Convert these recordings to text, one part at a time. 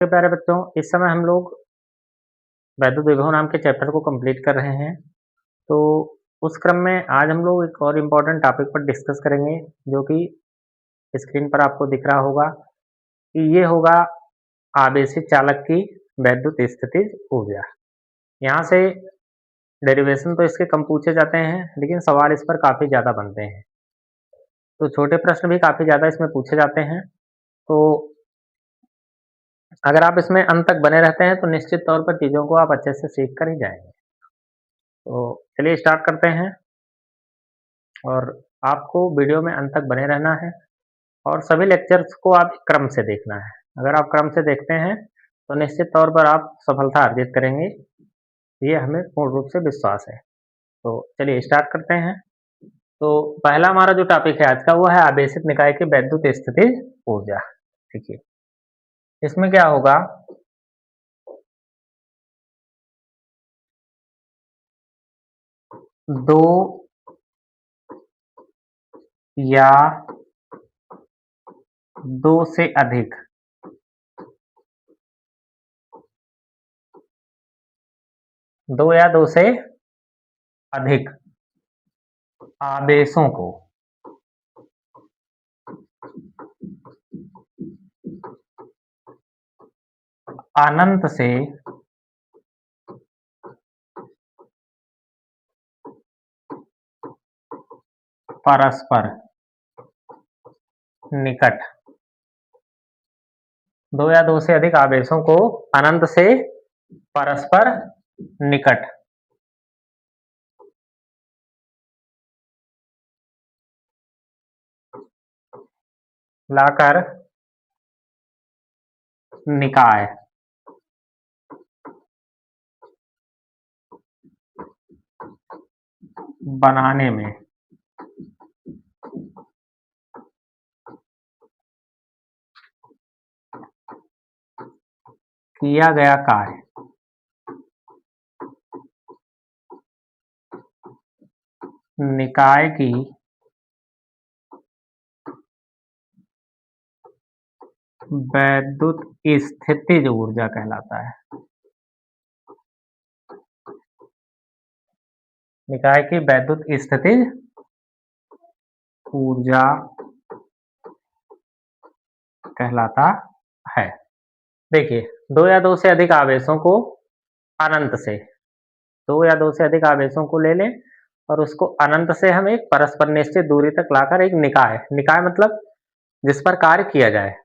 तो प्यारे बच्चों, इस समय हम लोग वैद्युत विभव नाम के चैप्टर को कंप्लीट कर रहे हैं। तो उस क्रम में आज हम लोग एक और इम्पोर्टेंट टॉपिक पर डिस्कस करेंगे, जो कि स्क्रीन पर आपको दिख रहा होगा कि ये होगा आवेशित चालक की वैद्युत स्थितिज ऊर्जा। यहाँ से डेरिवेशन तो इसके कम पूछे जाते हैं, लेकिन सवाल इस पर काफ़ी ज़्यादा बनते हैं। तो छोटे प्रश्न भी काफ़ी ज़्यादा इसमें पूछे जाते हैं। तो अगर आप इसमें अंत तक बने रहते हैं, तो निश्चित तौर पर चीज़ों को आप अच्छे से सीख कर ही जाएँगे। तो चलिए स्टार्ट करते हैं, और आपको वीडियो में अंत तक बने रहना है और सभी लेक्चर्स को आप क्रम से देखना है। अगर आप क्रम से देखते हैं, तो निश्चित तौर पर आप सफलता अर्जित करेंगे, ये हमें पूर्ण रूप से विश्वास है। तो चलिए स्टार्ट करते हैं। तो पहला हमारा जो टॉपिक है आज का, वो है आवेशित निकाय की वैद्युत स्थितिज ऊर्जा। देखिए, इसमें क्या होगा, दो या दो से अधिक अधिक आवेशों को अनंत से परस्पर निकट, दो या दो से अधिक आवेशों को अनंत से परस्पर निकट लाकर निकाय बनाने में किया गया कार्य निकाय की वैद्युत स्थितिज ऊर्जा कहलाता है। निकाय की वैद्युत स्थितिज ऊर्जा कहलाता है। देखिए, दो या दो से अधिक आवेशों को अनंत से, दो या दो से अधिक आवेशों को ले लें और उसको अनंत से हम एक परस्पर निश्चित दूरी तक लाकर एक निकाय, निकाय मतलब जिस पर कार्य किया जाए,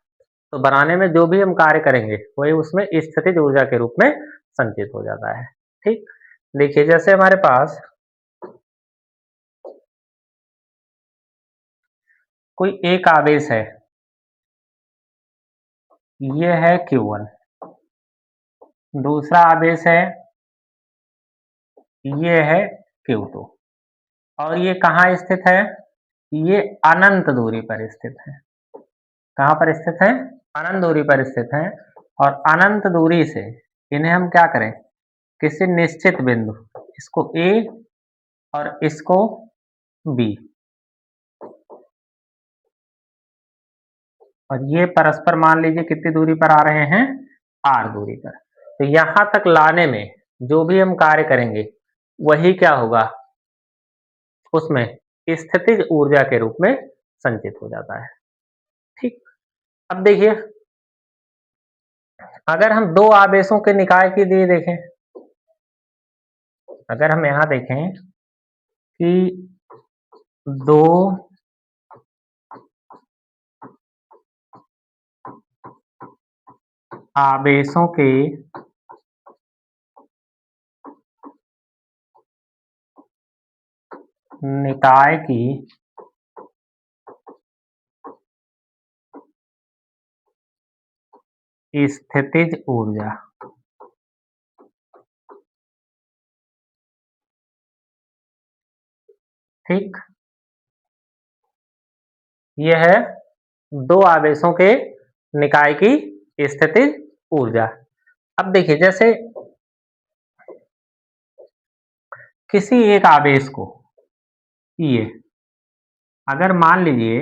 तो बनाने में जो भी हम कार्य करेंगे वही उसमें स्थितिज ऊर्जा के रूप में संचित हो जाता है। ठीक, देखिए जैसे हमारे पास कोई एक आवेश है, ये है Q1, दूसरा आवेश है, ये है Q2, और ये कहाँ स्थित है, ये अनंत दूरी पर स्थित है। कहाँ पर स्थित है, अनंत दूरी पर स्थित है। और अनंत दूरी से इन्हें हम क्या करें, किसी निश्चित बिंदु, इसको A और इसको B, और ये परस्पर मान लीजिए कितनी दूरी पर आ रहे हैं, R दूरी पर। तो यहां तक लाने में जो भी हम कार्य करेंगे वही क्या होगा, उसमें स्थितिज ऊर्जा के रूप में संचित हो जाता है। ठीक, अब देखिए, अगर हम दो आवेशों के निकाय के लिए देखें, अगर हम यहां देखें कि दो आवेशों के निकाय की स्थितिज ऊर्जा ठीक, यह है दो आवेशों के निकाय की स्थितिज ऊर्जा। अब देखिए, जैसे किसी एक आवेश को, ये अगर मान लीजिए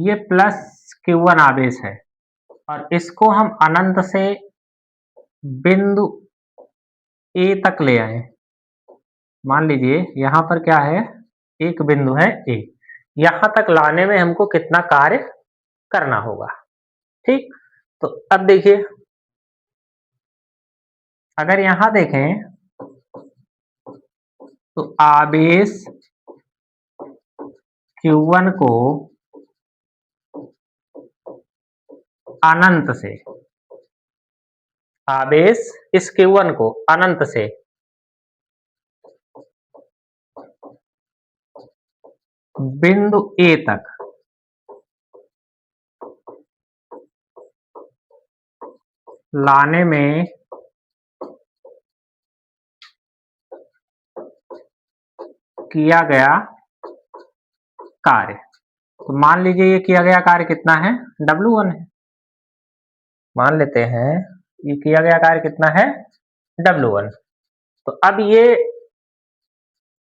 ये प्लस Q1 आवेश है और इसको हम अनंत से बिंदु ए तक ले आए। मान लीजिए यहाँ पर क्या है, एक बिंदु है ए, यहाँ तक लाने में हमको कितना कार्य करना होगा। ठीक, तो अब देखिए, अगर यहाँ देखें तो आवेश Q1 को अनंत से, आवेश इस Q1 को अनंत से बिंदु ए तक लाने में किया गया कार्य, तो मान लीजिए ये किया गया कार्य कितना है, W1 है। मान लेते हैं ये किया गया कार्य कितना है, W1। तो अब ये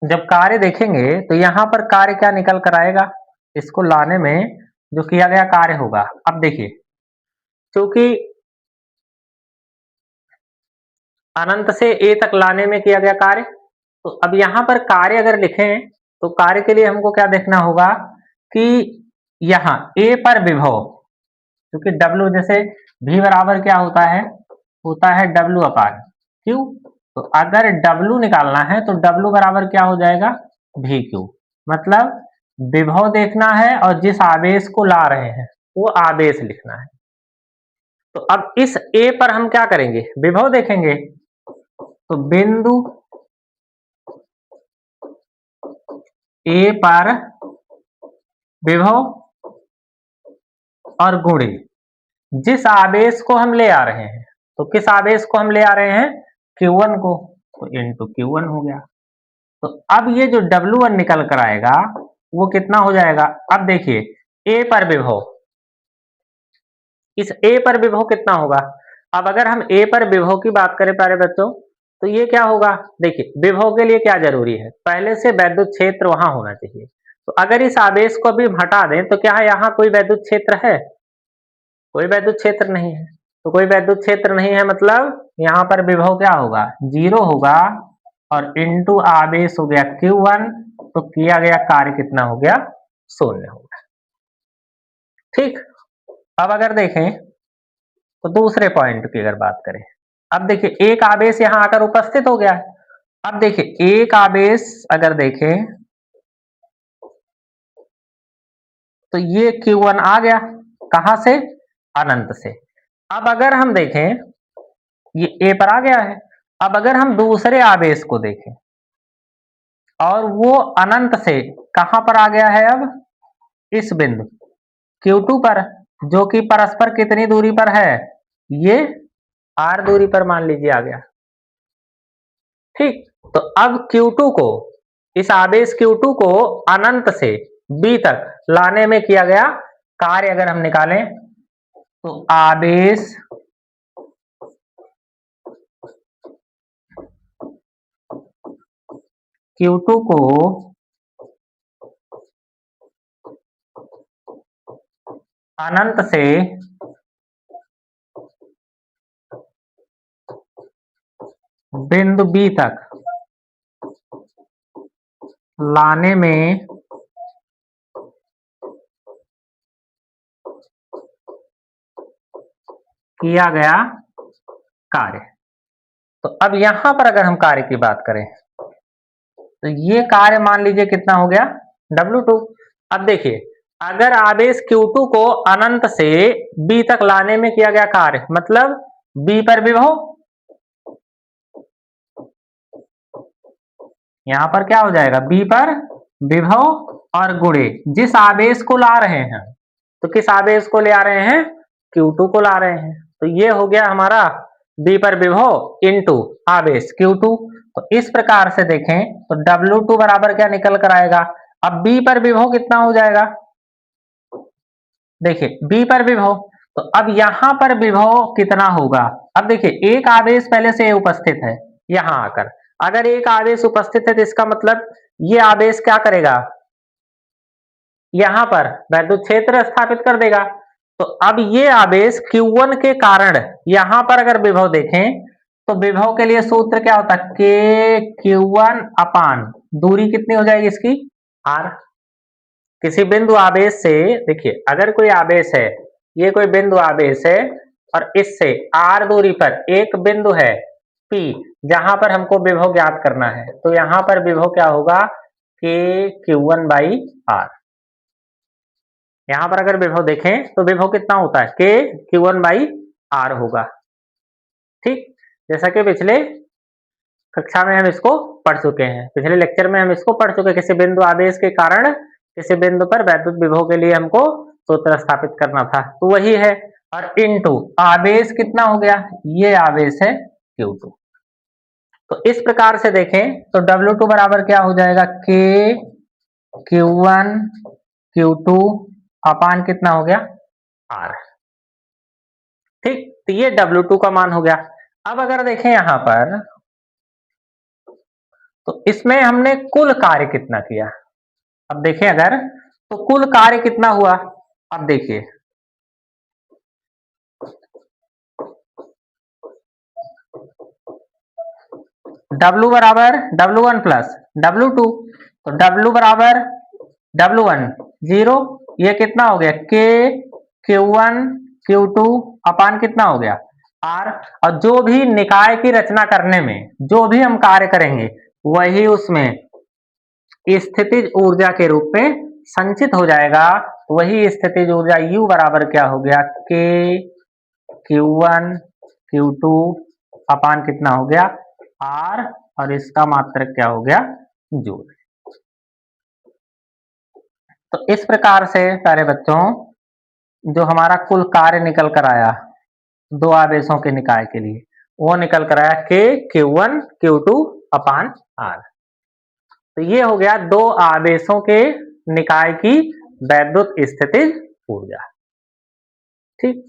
जब कार्य देखेंगे तो यहाँ पर कार्य क्या निकल कर आएगा, इसको लाने में जो किया गया कार्य होगा। अब देखिए, क्योंकि अनंत से ए तक लाने में किया गया कार्य, तो अब यहाँ पर कार्य अगर लिखें तो कार्य के लिए हमको क्या देखना होगा कि यहाँ ए पर विभव, क्योंकि W जैसे V बराबर क्या होता है W अपान Q। तो अगर W निकालना है तो W बराबर क्या हो जाएगा, VQ। मतलब विभव देखना है और जिस आवेश को ला रहे हैं वो आवेश लिखना है। तो अब इस A पर हम क्या करेंगे, विभव देखेंगे। तो बिंदु A पर विभव और गुणे जिस आवेश को हम ले आ रहे हैं, तो किस आवेश को हम ले आ रहे हैं, Q1 को, तो इंटू Q1 हो गया। तो अब ये जो W1 निकल कर आएगा वो कितना हो जाएगा। अब देखिए A पर विभव, इस A पर विभव कितना होगा। अब अगर हम A पर विभव की बात करें प्यारे बच्चों, तो ये क्या होगा, देखिए विभव के लिए क्या जरूरी है, पहले से वैद्युत क्षेत्र वहां होना चाहिए। तो अगर इस आवेश को भी हटा दें तो क्या यहाँ कोई वैद्युत क्षेत्र है, कोई वैद्युत क्षेत्र नहीं है। तो कोई वैद्युत क्षेत्र नहीं है मतलब यहाँ पर विभव क्या होगा, 0 होगा, और इंटू आवेश हो गया Q1, तो किया गया कार्य कितना हो गया, 0 हो गया। ठीक, अब अगर देखें तो दूसरे पॉइंट की अगर बात करें, अब देखिए एक आवेश यहां आकर उपस्थित हो गया है। अब देखिए एक आवेश अगर देखें तो ये Q1 आ गया, कहां से, अनंत से। अब अगर हम देखें ये A पर आ गया है। अब अगर हम दूसरे आवेश को देखें और वो अनंत से कहां पर आ गया है, अब इस बिंदु Q2 पर, जो कि परस्पर कितनी दूरी पर है, ये R दूरी पर मान लीजिए आ गया। ठीक, तो अब Q2 को, इस आवेश Q2 को अनंत से B तक लाने में किया गया कार्य अगर हम निकालें, तो आवेश Q2 को अनंत से बिंदु B तक लाने में किया गया कार्य। तो अब यहां पर अगर हम कार्य की बात करें तो ये कार्य मान लीजिए कितना हो गया, W2। अब देखिए अगर आवेश Q2 को अनंत से B तक लाने में किया गया कार्य, मतलब B पर विभव, यहां पर क्या हो जाएगा, B पर विभव और गुणे जिस आवेश को ला रहे हैं, तो किस आवेश को ले आ रहे हैं, Q2 को ला रहे हैं। तो ये हो गया हमारा B पर विभव इंटू आवेश Q2। तो इस प्रकार से देखें तो W2 बराबर क्या निकल कर आएगा। अब B पर विभव कितना हो जाएगा, देखिए B पर विभव, तो अब यहां पर विभव कितना होगा। अब देखिए एक आवेश पहले से उपस्थित है यहां आकर, अगर एक आवेश उपस्थित है तो इसका मतलब ये आवेश क्या करेगा, यहां पर वैद्युत क्षेत्र स्थापित कर देगा। तो अब ये आवेश Q1 के कारण यहां पर अगर विभव देखें तो विभव के लिए सूत्र क्या होता है, K Q1 अपान दूरी कितनी हो जाएगी इसकी R। किसी बिंदु आवेश से देखिए, अगर कोई आवेश है, ये कोई बिंदु आवेश है और इससे R दूरी पर एक बिंदु है P, जहां पर हमको विभव ज्ञात करना है, तो यहां पर विभव क्या होगा, K Q1 बाई R। यहां पर अगर विभव देखें तो विभव कितना होता है, K Q1 बाई R होगा। ठीक, जैसा कि पिछले कक्षा में हम इसको पढ़ चुके हैं, पिछले लेक्चर में हम इसको पढ़ चुके हैं। किसी बिंदु आवेश के कारण किसी बिंदु पर वैद्युत विभव के लिए हमको सूत्र स्थापित करना था, तो वही है। और इनटू आवेश कितना हो गया, ये आवेश है Q2। तो इस प्रकार से देखें तो W2 बराबर क्या हो जाएगा, K Q1 Q2 अपान कितना हो गया R। ठीक, तो ये W2 का मान हो गया। अब अगर देखें यहां पर तो इसमें हमने कुल कार्य कितना किया, अब देखें अगर तो कुल कार्य कितना हुआ। अब देखिए W बराबर W1 प्लस W2, तो W बराबर W1 0, ये कितना हो गया K Q1 Q2 अपान कितना हो गया R। और जो भी निकाय की रचना करने में जो भी हम कार्य करेंगे वही उसमें स्थितिज ऊर्जा के रूप में संचित हो जाएगा। वही स्थितिज ऊर्जा U बराबर क्या हो गया, K Q1 Q2 अपान कितना हो गया R, और इसका मात्रक क्या हो गया जूल। तो इस प्रकार से प्यारे बच्चों जो हमारा कुल कार्य निकल कर आया दो आवेशों के निकाय के लिए, वो निकल कर आया K Q1 Q2 अपान R। तो ये हो गया दो आवेशों के निकाय की वैद्युत स्थितिज ऊर्जा। ठीक,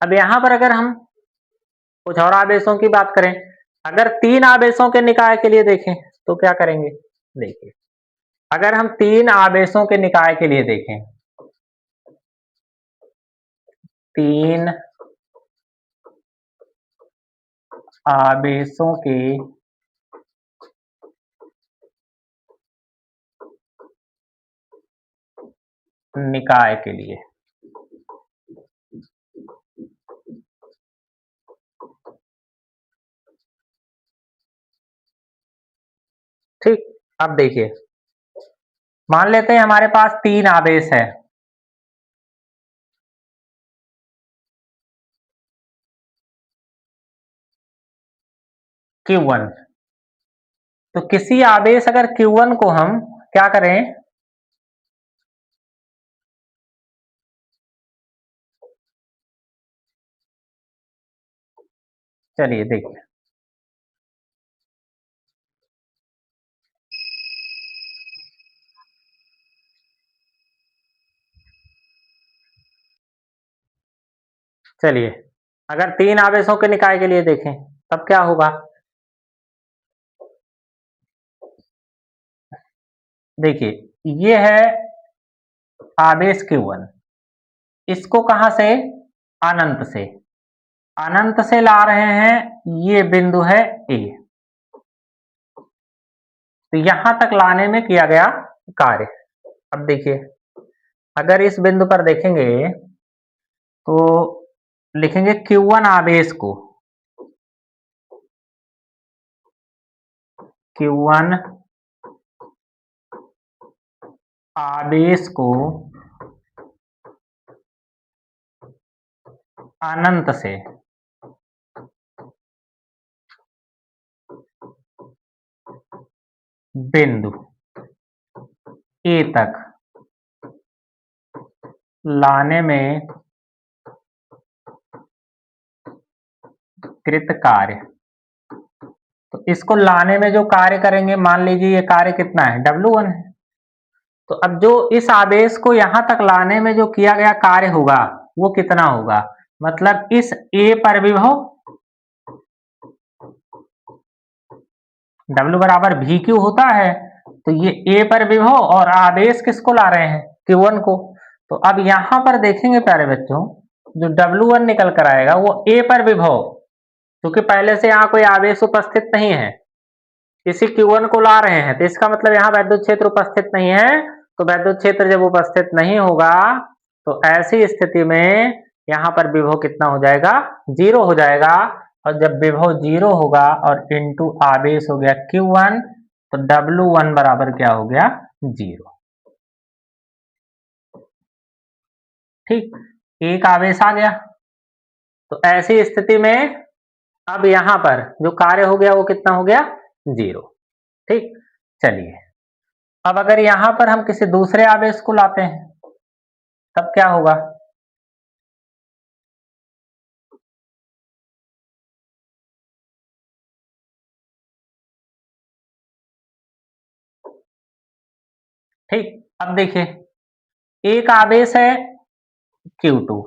अब यहां पर अगर हम कुछ और आवेशों की बात करें, अगर तीन आवेशों के निकाय के लिए देखें तो क्या करेंगे, देखिए अगर हम तीन आवेशों के निकाय के लिए देखें, तीन आवेशों के निकाय के लिए, ठीक, अब देखिए मान लेते हैं हमारे पास तीन आवेश है, Q1। तो किसी आवेश अगर Q1 को हम क्या करें, चलिए देखिए चलिए अगर तीन आवेशों के निकाय के लिए देखें तब क्या होगा, देखिए ये है आवेश Q1, इसको कहां से, अनंत से, अनंत से ला रहे हैं, ये बिंदु है A। तो यहां तक लाने में किया गया कार्य। अब देखिए अगर इस बिंदु पर देखेंगे तो लिखेंगे Q1 आवेश को, Q1 आवेश को अनंत से बिंदु A तक लाने में कृत कार्य। तो इसको लाने में जो कार्य करेंगे, मान लीजिए ये कार्य कितना है, W1 है। तो अब जो इस आवेश को यहां तक लाने में जो किया गया कार्य होगा वो कितना होगा, मतलब इस A पर विभव W बराबर VQ होता है, तो ये A पर विभव और आवेश किसको ला रहे हैं, Q1 को। तो अब यहां पर देखेंगे प्यारे बच्चों, जो W1 निकल कर आएगा वो A पर विभव, क्योंकि पहले से यहाँ कोई आवेश उपस्थित नहीं है, इसी Q1 को ला रहे हैं, तो इसका मतलब यहाँ वैद्युत क्षेत्र उपस्थित नहीं है। तो वैद्युत क्षेत्र जब उपस्थित नहीं होगा तो ऐसी स्थिति में यहाँ पर विभव कितना हो जाएगा, 0 हो जाएगा। और जब विभव 0 होगा और इंटू आवेश हो गया Q1, तो W1 बराबर क्या हो गया, 0। ठीक, एक आवेश आ गया। तो ऐसी स्थिति में अब यहां पर जो कार्य हो गया वो कितना हो गया, 0। ठीक, चलिए अब अगर यहां पर हम किसी दूसरे आवेश को लाते हैं तब क्या होगा। ठीक, अब देखिए एक आवेश है Q2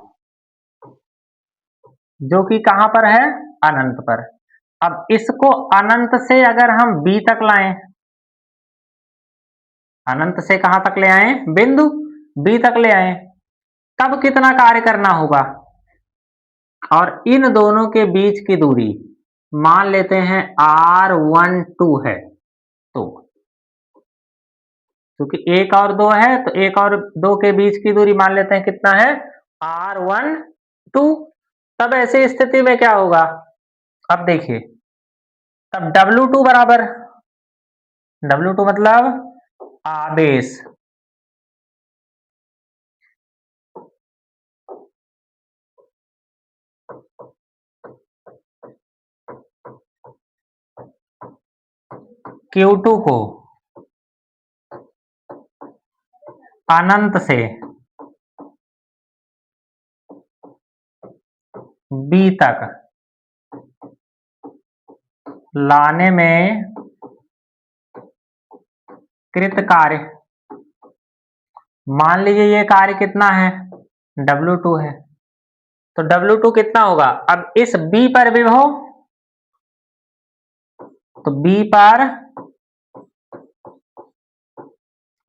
जो कि कहां पर है, अनंत पर। अब इसको अनंत से अगर हम B तक लाएं, अनंत से कहां तक ले आए, बिंदु B तक ले आए, तब कितना कार्य करना होगा। और इन दोनों के बीच की दूरी मान लेते हैं R12 है, तो क्योंकि 1 और 2 है तो 1 और 2 के बीच की दूरी मान लेते हैं कितना है, R12। तब ऐसी स्थिति में क्या होगा, अब देखिए तब W2 बराबर, W2 मतलब आवेश, Q2 को अनंत से B तक लाने में कृत कार्य, मान लीजिए ये कार्य कितना है, W2 है, तो W2 कितना होगा। अब इस B पर विभव, तो B पर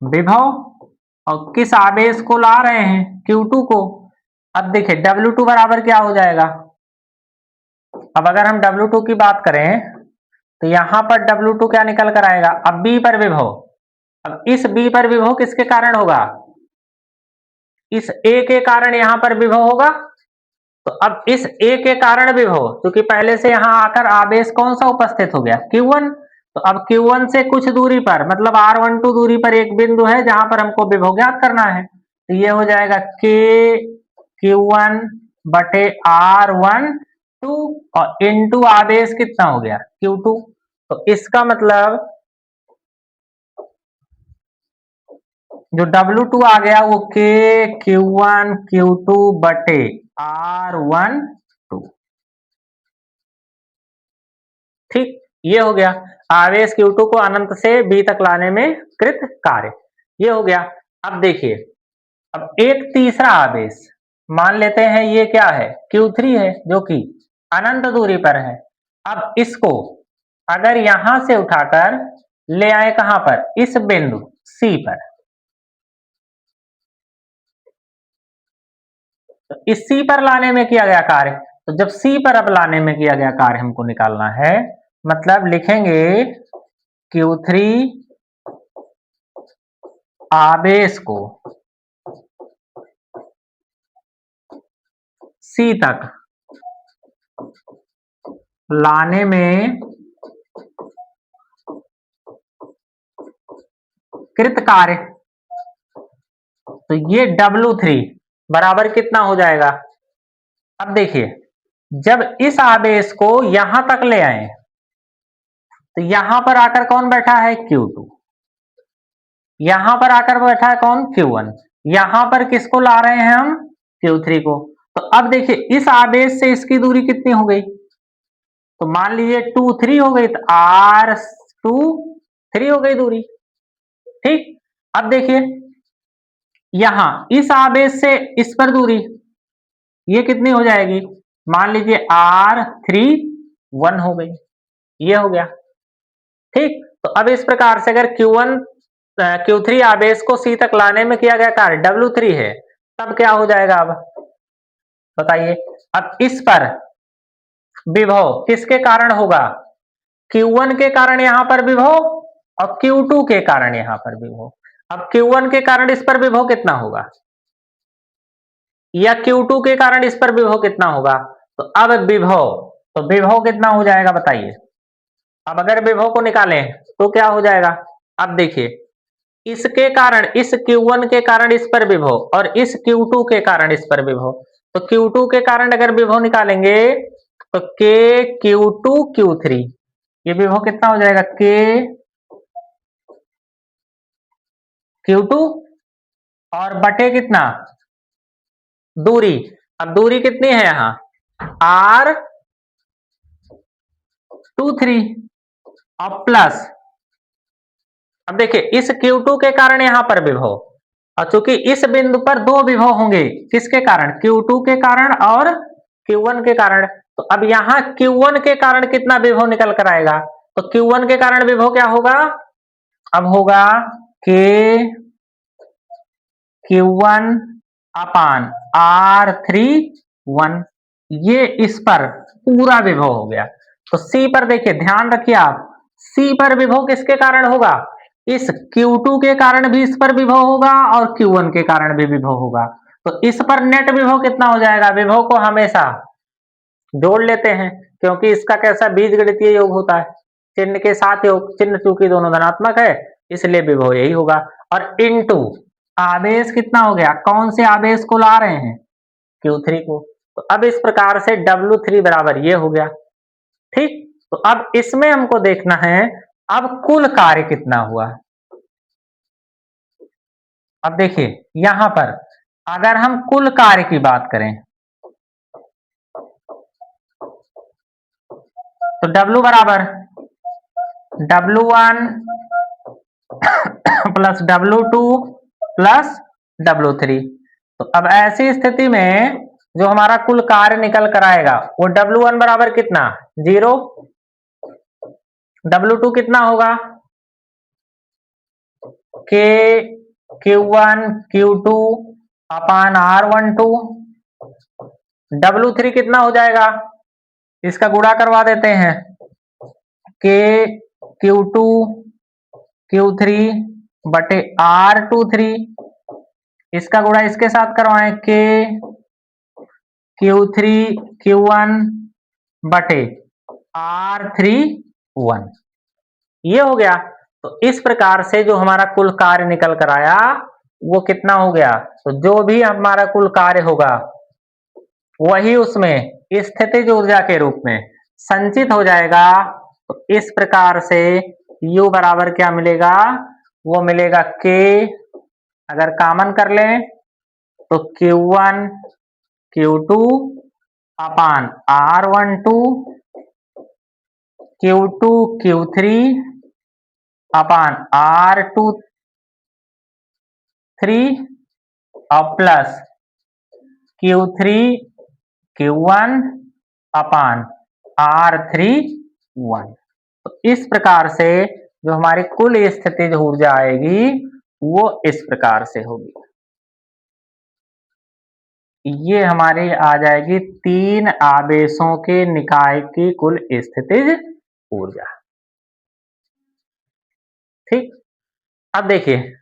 विभव और किस आवेश को ला रहे हैं, Q2 को। अब देखिए W2 बराबर क्या हो जाएगा, अब अगर हम W2 की बात करें तो यहां पर W2 क्या निकल कर आएगा, अब B पर विभव, अब इस B पर विभव किसके कारण होगा, इस A के कारण यहां पर विभव होगा। तो अब इस A के कारण विभव, क्योंकि पहले से यहां आकर आवेश कौन सा उपस्थित हो गया, Q1। तो अब Q1 से कुछ दूरी पर मतलब R12 दूरी पर एक बिंदु है जहां पर हमको विभव ज्ञात करना है, तो ये हो जाएगा K Q1 बटे R12 और इंटू आवेश कितना हो गया, Q2। तो इसका मतलब जो W2 आ गया वो K Q1 Q2 बटे R12। ठीक, ये हो गया आवेश Q2 को अनंत से B तक लाने में कृत कार्य, ये हो गया। अब देखिए अब एक तीसरा आवेश मान लेते हैं, ये क्या है, Q3 है जो कि अनंत दूरी पर है। अब इसको अगर यहां से उठाकर ले आए कहां पर, इस बिंदु C पर, तो इस C पर लाने में किया गया कार्य, तो जब C पर अब लाने में किया गया कार्य हमको निकालना है, मतलब लिखेंगे Q3 आवेश को C तक लाने में कृत कार्य, तो ये W3 बराबर कितना हो जाएगा। अब देखिए जब इस आवेश को यहां तक ले आए तो यहां पर आकर कौन बैठा है, Q2, यहां पर आकर बैठा है कौन, Q1, यहां पर किसको ला रहे हैं हम, Q3 को। तो अब देखिए इस आवेश से इसकी दूरी कितनी हो गई, तो मान लीजिए 2 3 हो गई, तो R2 3 हो गई दूरी। ठीक, अब देखिए यहां इस आवेश से इस पर दूरी ये कितनी हो जाएगी, मान लीजिए R3 1 हो गई, ये हो गया। ठीक, तो अब इस प्रकार से अगर Q3 आवेश को C तक लाने में किया गया कार्य W3 है, तब क्या हो जाएगा? अब बताइए। अब इस पर विभव किसके कारण होगा? Q1 के कारण यहां पर विभव और Q2 के कारण यहां पर विभव। अब Q1 के कारण इस पर विभव कितना होगा या Q2 के कारण इस पर विभव कितना होगा? तो अब विभव, तो विभव कितना हो जाएगा बताइए। अब अगर विभव को निकालें तो क्या हो जाएगा? अब देखिए, इसके कारण, इस Q1 के कारण इस पर विभव और इस Q2 के कारण इस पर विभव, तो Q2 के कारण अगर विभव निकालेंगे तो K Q2 Q3, ये विभव कितना हो जाएगा? K Q2 और बटे कितना? दूरी। अब दूरी कितनी है यहां? R23 और प्लस, अब देखिए इस Q2 के कारण यहां पर विभव, और चूंकि इस बिंदु पर दो विभव होंगे, किसके कारण? Q2 के कारण और Q1 के कारण। तो अब यहां Q1 के कारण कितना विभव निकल कर आएगा? तो Q1 के कारण विभव क्या होगा? अब होगा K Q1 अपान R31, ये इस पर पूरा विभव हो गया। तो C पर देखिए, ध्यान रखिए आप, C पर विभव किसके कारण होगा? इस Q2 के कारण भी इस पर विभव होगा और Q1 के कारण भी विभव होगा। तो इस पर नेट विभव कितना हो जाएगा? विभव को हमेशा जोड़ लेते हैं, क्योंकि इसका कैसा बीजगणितीय योग होता है, चिन्ह के साथ योग, चिन्ह चूंकि दोनों धनात्मक है इसलिए विभव यही होगा। और इनटू आवेश कितना हो गया? कौन से आवेश को ला रहे हैं? Q3 को। तो अब इस प्रकार से W3 बराबर ये हो गया। ठीक, तो अब इसमें हमको देखना है अब कुल कार्य कितना हुआ। अब देखिए यहां पर अगर हम कुल कार्य की बात करें तो W बराबर W1 plus W2 plus W3। तो अब ऐसी स्थिति में जो हमारा कुल कार्य निकल कर आएगा वो W1 बराबर कितना? 0। W2 कितना होगा? K Q1 Q2 अपान R12। W3 कितना हो जाएगा? इसका गुणा करवा देते हैं, K Q2 Q3 बटे R23, इसका गुणा इसके साथ करवाएं, K Q3 Q1 बटे R31, ये हो गया। तो इस प्रकार से जो हमारा कुल कार्य निकल कर आया वो कितना हो गया? तो जो भी हमारा कुल कार्य होगा वही उसमें स्थितिज ऊर्जा के रूप में संचित हो जाएगा। तो इस प्रकार से U बराबर क्या मिलेगा? वो मिलेगा K, अगर कॉमन कर लें तो Q1 Q2 अपान R12 Q2 Q3 अपान R23 और प्लस Q3 Q1 अपान R31। तो इस प्रकार से जो हमारी कुल स्थितिज ऊर्जा आएगी वो इस प्रकार से होगी। ये हमारी आ जाएगी 3 आवेशों के निकाय की कुल स्थितिज ऊर्जा। ठीक, अब देखिए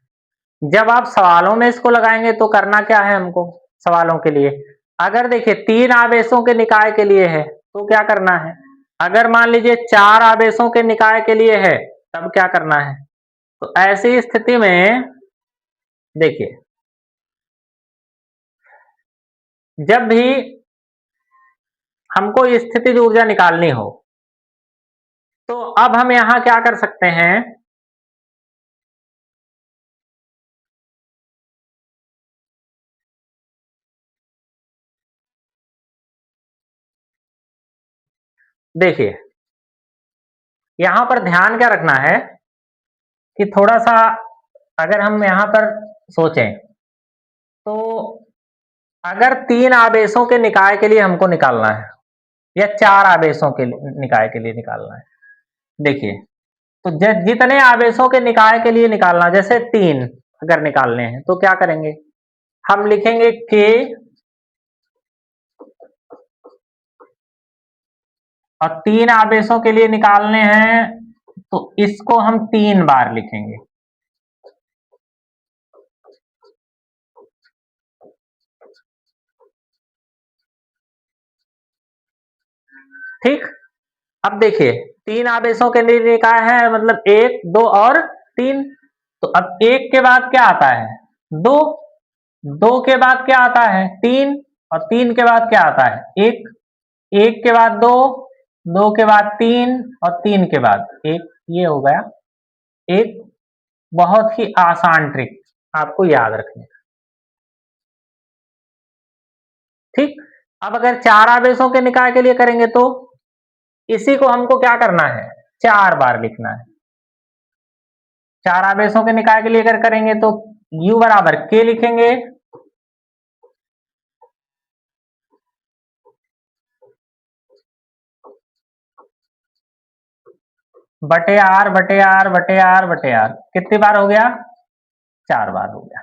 जब आप सवालों में इसको लगाएंगे तो करना क्या है हमको सवालों के लिए? अगर देखिए 3 आवेशों के निकाय के लिए है तो क्या करना है? अगर मान लीजिए 4 आवेशों के निकाय के लिए है तब क्या करना है? तो ऐसी स्थिति में देखिए, जब भी हमको स्थितिज ऊर्जा निकालनी हो तो अब हम यहां क्या कर सकते हैं? देखिए यहां पर ध्यान क्या रखना है कि थोड़ा सा अगर हम यहां पर सोचें तो अगर 3 आवेशों के निकाय के लिए हमको निकालना है या 4 आवेशों के निकाय के लिए निकालना है, देखिए तो जितने आवेशों के निकाय के लिए निकालना, जैसे 3 अगर निकालने हैं तो क्या करेंगे? हम लिखेंगे K और 3 आवेशों के लिए निकालने हैं तो इसको हम 3 बार लिखेंगे। ठीक, अब देखिए 3 आवेशों के लिए लिखा है मतलब 1, 2 और 3। तो अब 1 के बाद क्या आता है 2, 2 के बाद क्या आता है 3 और 3 के बाद क्या आता है 1, 1 के बाद 2, 2 के बाद 3 और 3 के बाद 1। ये हो गया एक बहुत ही आसान ट्रिक आपको याद रखने का। ठीक, अब अगर 4 आवेशों के निकाय के लिए करेंगे तो इसी को हमको क्या करना है 4 बार लिखना है। 4 आवेशों के निकाय के लिए अगर करेंगे तो U बराबर K लिखेंगे बटे R बटे R बटे R बटे R। कितनी बार हो गया 4 बार हो गया।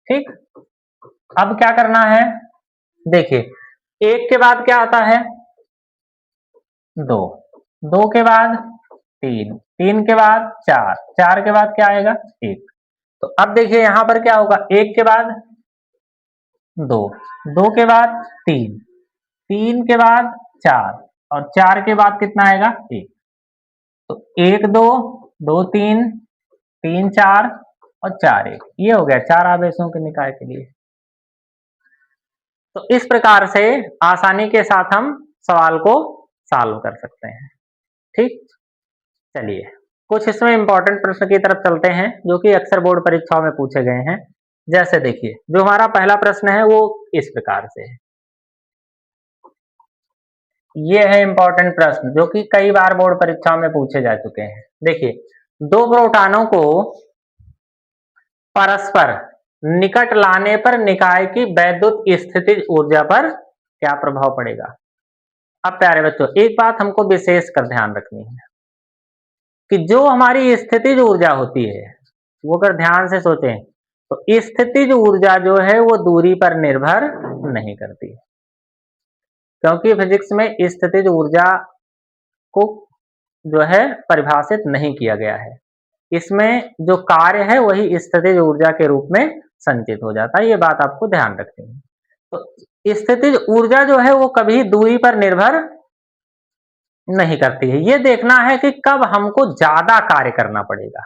ठीक, अब क्या करना है देखिए 1 के बाद क्या आता है 2, 2 के बाद 3, 3 के बाद 4, 4 के बाद क्या आएगा 1। तो अब देखिए यहां पर क्या होगा 1 के बाद 2, 2 के बाद 3, 3 के बाद 4 और 4 के बाद कितना आएगा 1। तो 1 2 2 3 3 4 और 4 1, ये हो गया 4 आवेशों के निकाय के लिए। तो इस प्रकार से आसानी के साथ हम सवाल को सॉल्व कर सकते हैं। ठीक, चलिए कुछ इसमें इंपॉर्टेंट प्रश्न की तरफ चलते हैं जो कि अक्सर बोर्ड परीक्षाओं में पूछे गए हैं। जैसे देखिए जो हमारा पहला प्रश्न है वो इस प्रकार से है। ये है इंपॉर्टेंट प्रश्न जो कि कई बार बोर्ड परीक्षाओं में पूछे जा चुके हैं। देखिए दो प्रोटॉनों को परस्पर निकट लाने पर निकाय की वैद्युत स्थितिज ऊर्जा पर क्या प्रभाव पड़ेगा। अब प्यारे बच्चों एक बात हमको विशेष कर ध्यान रखनी है कि जो हमारी स्थितिज ऊर्जा होती है वो अगर ध्यान से सोचें तो स्थितिज ऊर्जा जो है वो दूरी पर निर्भर नहीं करती है, क्योंकि फिजिक्स में स्थितिज ऊर्जा को जो है परिभाषित नहीं किया गया है। इसमें जो कार्य है वही स्थितिज ऊर्जा के रूप में संचित हो जाता है। ये बात आपको ध्यान रखनी है। तो स्थितिज ऊर्जा जो है वो कभी दूरी पर निर्भर नहीं करती है। ये देखना है कि कब हमको ज्यादा कार्य करना पड़ेगा।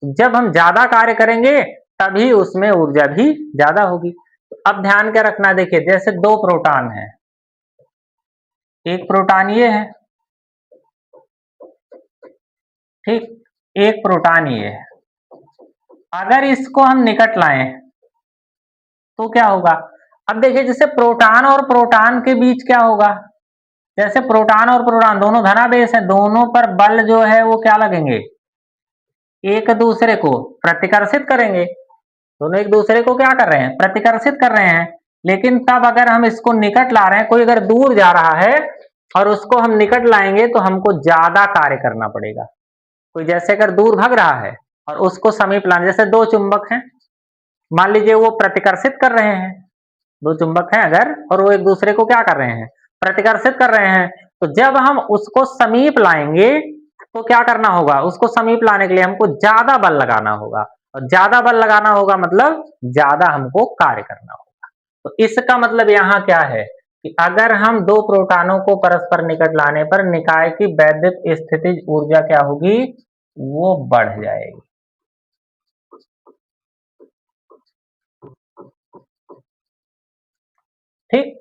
जब हम ज्यादा कार्य करेंगे तभी उसमें ऊर्जा भी ज्यादा होगी। तो अब ध्यान क्या रखना, देखिए जैसे दो प्रोटॉन है, एक प्रोटॉन ये है, ठीक, एक प्रोटॉन ये है। अगर इसको हम निकट लाएं तो क्या होगा। अब देखिए जैसे प्रोटॉन और प्रोटॉन के बीच क्या होगा, जैसे प्रोटॉन और प्रोटॉन दोनों धनावेश है, दोनों पर बल जो है वो क्या लगेंगे, एक दूसरे को प्रतिकर्षित करेंगे। दोनों एक दूसरे को क्या कर रहे हैं, प्रतिकर्षित कर रहे हैं। लेकिन तब अगर हम इसको निकट ला रहे हैं, कोई अगर दूर जा रहा है और उसको हम निकट लाएंगे तो हमको ज्यादा कार्य करना पड़ेगा। कोई जैसे अगर दूर भाग रहा है और उसको समीप लाना, जैसे दो चुंबक हैं, मान लीजिए वो प्रतिकर्षित कर रहे हैं, दो चुंबक हैं अगर और वो एक दूसरे को क्या कर रहे हैं, प्रतिकर्षित कर रहे हैं। तो जब हम उसको समीप लाएंगे तो क्या करना होगा, उसको समीप लाने के लिए हमको ज्यादा बल लगाना होगा, और ज्यादा बल लगाना होगा मतलब ज्यादा हमको कार्य करना होगा। तो इसका मतलब यहाँ क्या है कि अगर हम दो प्रोटॉनों को परस्पर निकट लाने पर निकाय की वैद्युत स्थितिज ऊर्जा क्या होगी, वो बढ़ जाएगी। ठीक,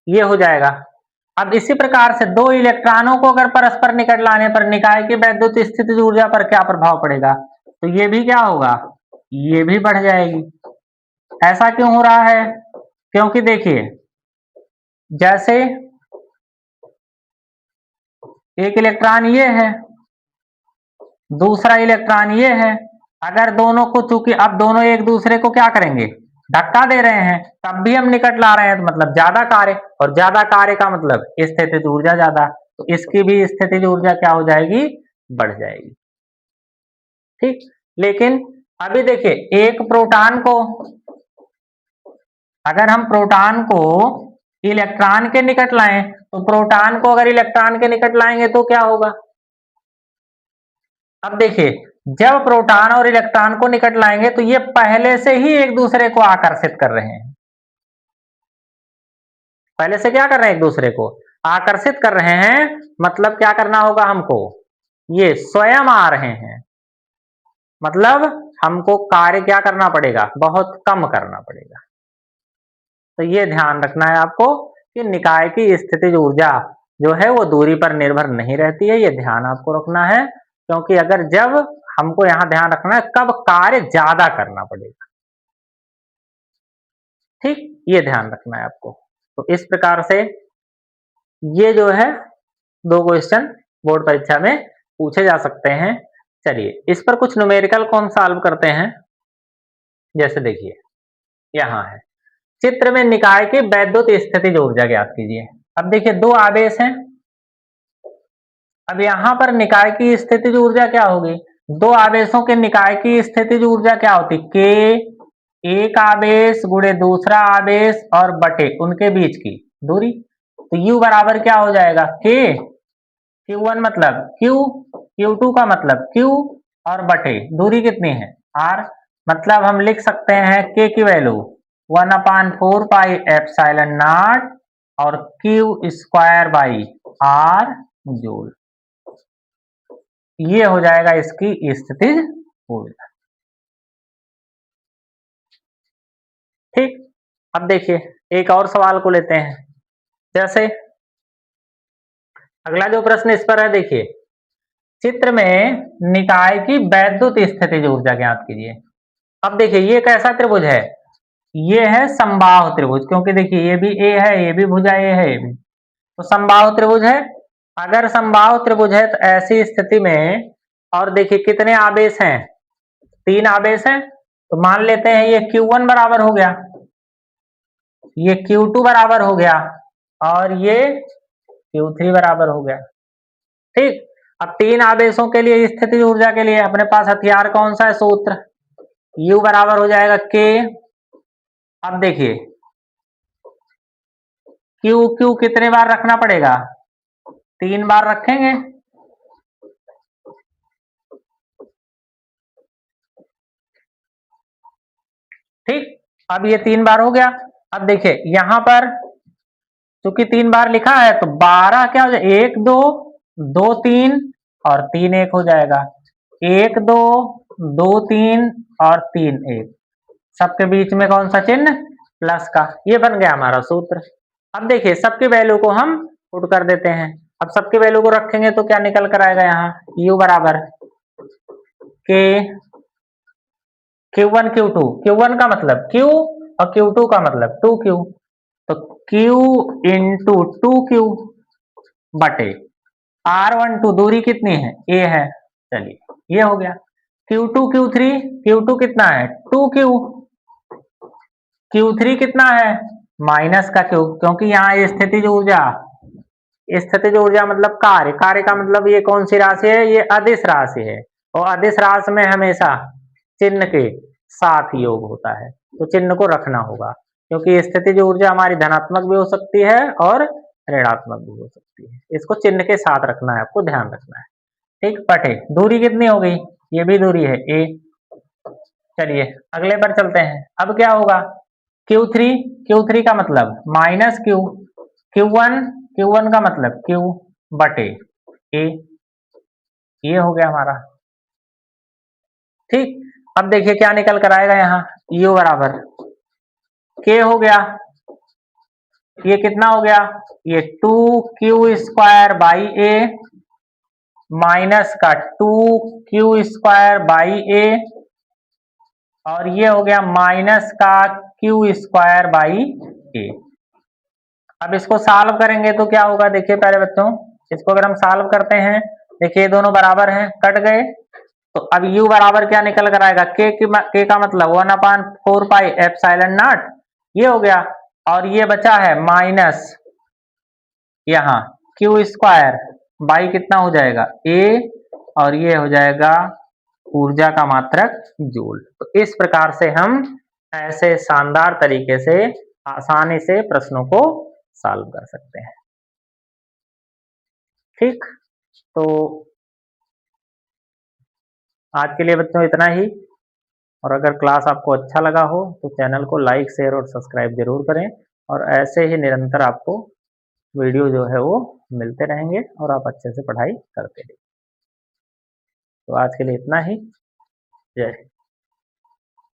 ये हो जाएगा। अब इसी प्रकार से दो इलेक्ट्रॉनों को अगर परस्पर निकट लाने पर निकाय की वैद्युत स्थितिज ऊर्जा पर क्या प्रभाव पड़ेगा, तो ये भी क्या होगा, ये भी बढ़ जाएगी। ऐसा क्यों हो रहा है, क्योंकि देखिए जैसे एक इलेक्ट्रॉन ये है, दूसरा इलेक्ट्रॉन ये है, अगर दोनों को, चूंकि अब दोनों एक दूसरे को क्या करेंगे, धक्का दे रहे हैं, तब भी हम निकट ला रहे हैं तो मतलब ज्यादा कार्य, और ज्यादा कार्य का मतलब स्थितिज ऊर्जा ज्यादा, तो इसकी भी स्थितिज ऊर्जा क्या हो जाएगी, बढ़ जाएगी। ठीक, लेकिन अभी देखिए एक प्रोटॉन को, अगर हम प्रोटॉन को इलेक्ट्रॉन के निकट लाएं तो प्रोटॉन को अगर इलेक्ट्रॉन के निकट लाएंगे तो क्या होगा। अब देखिए जब प्रोटॉन और इलेक्ट्रॉन को निकट लाएंगे तो ये पहले से ही एक दूसरे को आकर्षित कर रहे हैं, पहले से क्या कर रहे हैं, एक दूसरे को आकर्षित कर रहे हैं। मतलब क्या करना होगा हमको, ये स्वयं आ रहे हैं, मतलब हमको कार्य क्या करना पड़ेगा, बहुत कम करना पड़ेगा। तो ये ध्यान रखना है आपको कि निकाय की स्थितिज ऊर्जा जो है वो दूरी पर निर्भर नहीं रहती है, ये ध्यान आपको रखना है। क्योंकि अगर जब हमको यहाँ ध्यान रखना है कब कार्य ज्यादा करना पड़ेगा, ठीक, ये ध्यान रखना है आपको। तो इस प्रकार से ये जो है 2 क्वेश्चन बोर्ड परीक्षा में पूछे जा सकते हैं। चलिए इस पर कुछ न्यूमेरिकल को हम सॉल्व करते हैं। जैसे देखिए यहाँ है, चित्र में निकाय की वैद्युत स्थितिज ऊर्जा ज्ञात कीजिए। अब देखिए 2 आवेश हैं, अब यहाँ पर निकाय की स्थितिज ऊर्जा क्या होगी, 2 आवेशों के निकाय की स्थितिज ऊर्जा क्या होती, के, एक आवेश गुणे दूसरा आवेश और बटे उनके बीच की दूरी। तो U बराबर क्या हो जाएगा, के, Q1 मतलब Q, Q2 का मतलब Q और बटे दूरी कितनी है, R। मतलब हम लिख सकते हैं K की वैल्यू 1/4 पाई एप्सिलॉन नॉट और Q square by R joule. ये हो जाएगा इसकी स्थितिज ऊर्जा। ठीक, अब देखिए एक और सवाल को लेते हैं। जैसे अगला जो प्रश्न इस पर है, देखिए चित्र में निकाय की वैद्युत स्थितिज ऊर्जा ज्ञात कीजिए। अब देखिए ये कैसा त्रिभुज है, ये है समबाहु त्रिभुज, क्योंकि देखिए ये भी ए है, ये भी भुजा ए है, ये भी तो समबाहु त्रिभुज है। अगर समबाहु त्रिभुज है तो ऐसी स्थिति में, और देखिए कितने आवेश हैं, 3 आवेश हैं, तो मान लेते हैं ये Q1 बराबर हो गया, ये Q2 बराबर हो गया और ये Q3 बराबर हो गया। ठीक, अब 3 आवेशों के लिए स्थितिज ऊर्जा के लिए अपने पास हथियार कौन सा है, सूत्र U बराबर हो जाएगा K। अब देखिए Q कितने बार रखना पड़ेगा, 3 बार रखेंगे। ठीक, अब ये 3 बार हो गया। अब देखिए यहां पर क्योंकि 3 बार लिखा है तो 12 क्या हो जाएगा, 1 2 2 3 और 3 1 हो जाएगा, 1 2 2 3 और 3 1, सबके बीच में कौन सा चिन्ह, प्लस का। ये बन गया हमारा सूत्र। अब देखिए सबकी वैल्यू को हम पुट कर देते हैं। अब सबकी वैल्यू को रखेंगे तो क्या निकल कर आएगा, यहाँ U बराबर के Q1 Q2, Q1 का मतलब Q और Q2 का मतलब 2Q, तो Q इंटू 2Q बटे R12 दूरी कितनी है, A है। चलिए ये हो गया। Q2 Q3, Q2 कितना है 2Q, Q3 कितना है माइनस का Q, क्योंकि यहाँ स्थितिज ऊर्जा, स्थितिज ऊर्जा मतलब कार्य, कार्य का मतलब ये कौन सी राशि है, ये अदिश राशि है, और अदिश राशि में हमेशा चिन्ह के साथ योग होता है, तो चिन्ह को रखना होगा, क्योंकि स्थितिज ऊर्जा हमारी धनात्मक भी हो सकती है और ऋणात्मक भी हो सकती है। इसको चिन्ह के साथ रखना है, आपको ध्यान रखना है। ठीक, बटे दूरी कितनी हो गई, ये भी दूरी है A। चलिए अगले पर चलते हैं। अब क्या होगा, Q3, Q3 का मतलब माइनस Q, Q1, Q1 का मतलब Q बटे A, ये हो गया हमारा। ठीक, अब देखिए क्या निकल कर आएगा, यहाँ U बराबर K हो गया, ये कितना हो गया, ये 2Q square by A minus का 2Q स्क्वायर बाई A, और ये हो गया माइनस का Q स्क्वायर बाई A। अब इसको सॉल्व करेंगे तो क्या होगा, देखिए पहले बच्चों इसको अगर हम सॉल्व करते हैं, देखिए दोनों बराबर हैं, कट गए, तो अब U बराबर क्या निकल कर आएगा, K का मतलब 1/4 पाई एप्सिलॉन नॉट, ये हो गया, और ये बचा है माइनस यहाँ Q स्क्वायर बाई कितना हो जाएगा A, और ये हो जाएगा ऊर्जा का मात्रक जूल। तो इस प्रकार से हम ऐसे शानदार तरीके से आसानी से प्रश्नों को सॉल्व कर सकते हैं। ठीक, तो आज के लिए बच्चों इतना ही। और अगर क्लास आपको अच्छा लगा हो तो चैनल को लाइक, शेयर और सब्सक्राइब ज़रूर करें और ऐसे ही निरंतर आपको वीडियो जो है वो मिलते रहेंगे और आप अच्छे से पढ़ाई करते रहिए। तो आज के लिए इतना ही। जय हिंद।